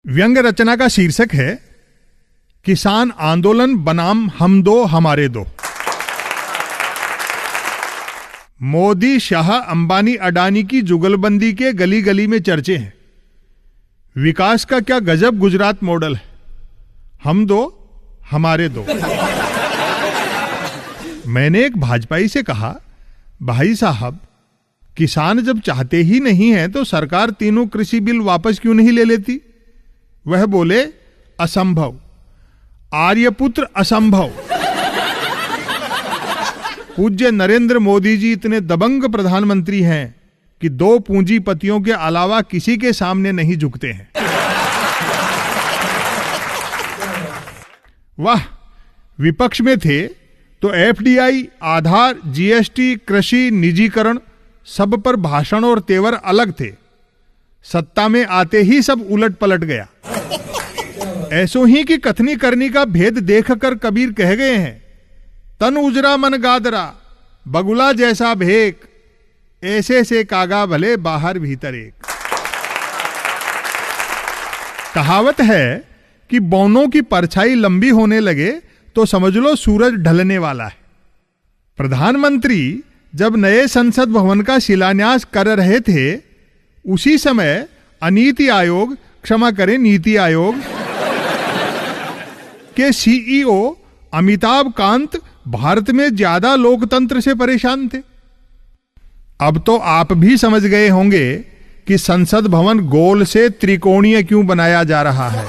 व्यंग रचना का शीर्षक है किसान आंदोलन बनाम हम दो हमारे दो। मोदी, शाह, अंबानी, अडानी की जुगलबंदी के गली गली में चर्चे हैं। विकास का क्या गजब गुजरात मॉडल है, हम दो हमारे दो। मैंने एक भाजपाई से कहा, भाई साहब, किसान जब चाहते ही नहीं है तो सरकार तीनों कृषि बिल वापस क्यों नहीं ले लेती? वह बोले, असंभव, आर्यपुत्र असंभव। पूज्य नरेंद्र मोदी जी इतने दबंग प्रधानमंत्री हैं कि दो पूंजीपतियों के अलावा किसी के सामने नहीं झुकते हैं। वाह, विपक्ष में थे तो एफडीआई, आधार, जीएसटी, कृषि, निजीकरण, सब पर भाषण और तेवर अलग थे। सत्ता में आते ही सब उलट पलट गया। ऐसो ही की कथनी करनी का भेद देखकर कबीर कह गए हैं, तन उजरा मन गादरा, बगुला जैसा भेक, ऐसे से कागा भले बाहर भीतर एक। कहावत है कि बौनों की परछाई लंबी होने लगे तो समझ लो सूरज ढलने वाला है। प्रधानमंत्री जब नए संसद भवन का शिलान्यास कर रहे थे, उसी समय अनीति आयोग, क्षमा करें नीति आयोग के सीईओ अमिताभ कांत भारत में ज्यादा लोकतंत्र से परेशान थे। अब तो आप भी समझ गए होंगे कि संसद भवन गोल से त्रिकोणीय क्यों बनाया जा रहा है।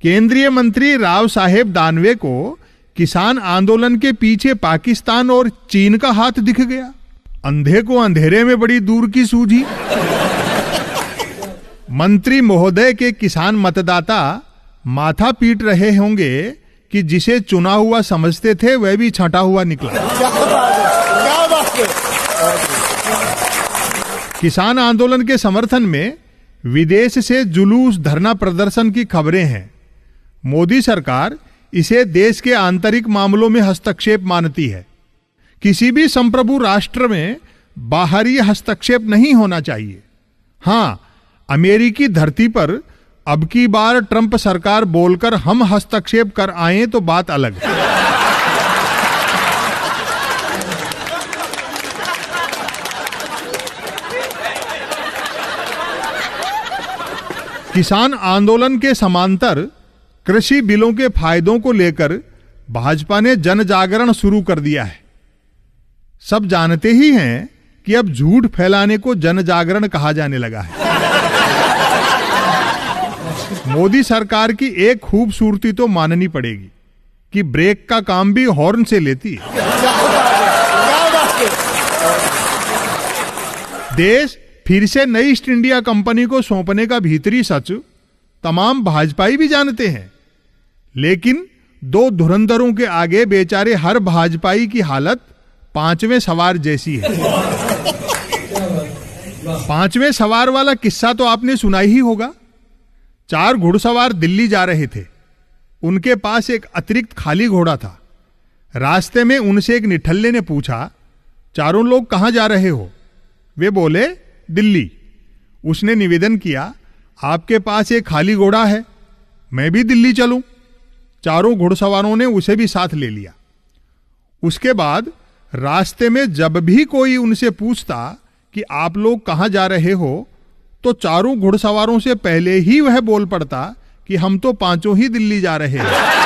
केंद्रीय मंत्री राव साहेब दानवे को किसान आंदोलन के पीछे पाकिस्तान और चीन का हाथ दिख गया। अंधे को अंधेरे में बड़ी दूर की सूझी। मंत्री महोदय के किसान मतदाता माथा पीट रहे होंगे कि जिसे चुना हुआ समझते थे वह भी छंटा हुआ निकला। किसान आंदोलन के समर्थन में विदेश से जुलूस, धरना प्रदर्शन की खबरें हैं। मोदी सरकार इसे देश के आंतरिक मामलों में हस्तक्षेप मानती है। किसी भी संप्रभु राष्ट्र में बाहरी हस्तक्षेप नहीं होना चाहिए। हां, अमेरिकी धरती पर अब की बार ट्रंप सरकार बोलकर हम हस्तक्षेप कर आए तो बात अलग है। किसान आंदोलन के समांतर कृषि बिलों के फायदों को लेकर भाजपा ने जन जागरण शुरू कर दिया है। सब जानते ही हैं कि अब झूठ फैलाने को जन जागरण कहा जाने लगा है। मोदी सरकार की एक खूबसूरती तो माननी पड़ेगी कि ब्रेक का काम भी हॉर्न से लेती है। देश फिर से नई ईस्ट इंडिया कंपनी को सौंपने का भीतरी सच तमाम भाजपाई भी जानते हैं, लेकिन दो धुरंधरों के आगे बेचारे हर भाजपाई की हालत पांचवें सवार जैसी है। पांचवें सवार वाला किस्सा तो आपने सुना ही होगा। 4 घुड़सवार दिल्ली जा रहे थे। उनके पास एक अतिरिक्त खाली घोड़ा था। रास्ते में उनसे एक निठल्ले ने पूछा, चारों लोग कहां जा रहे हो? वे बोले, दिल्ली। उसने निवेदन किया, आपके पास एक खाली घोड़ा है, मैं भी दिल्ली चलूं। चारों घुड़सवारों ने उसे भी साथ ले लिया। उसके बाद रास्ते में जब भी कोई उनसे पूछता कि आप लोग कहां जा रहे हो, तो चारों घुड़सवारों से पहले ही वह बोल पड़ता कि हम तो पांचों ही दिल्ली जा रहे हैं।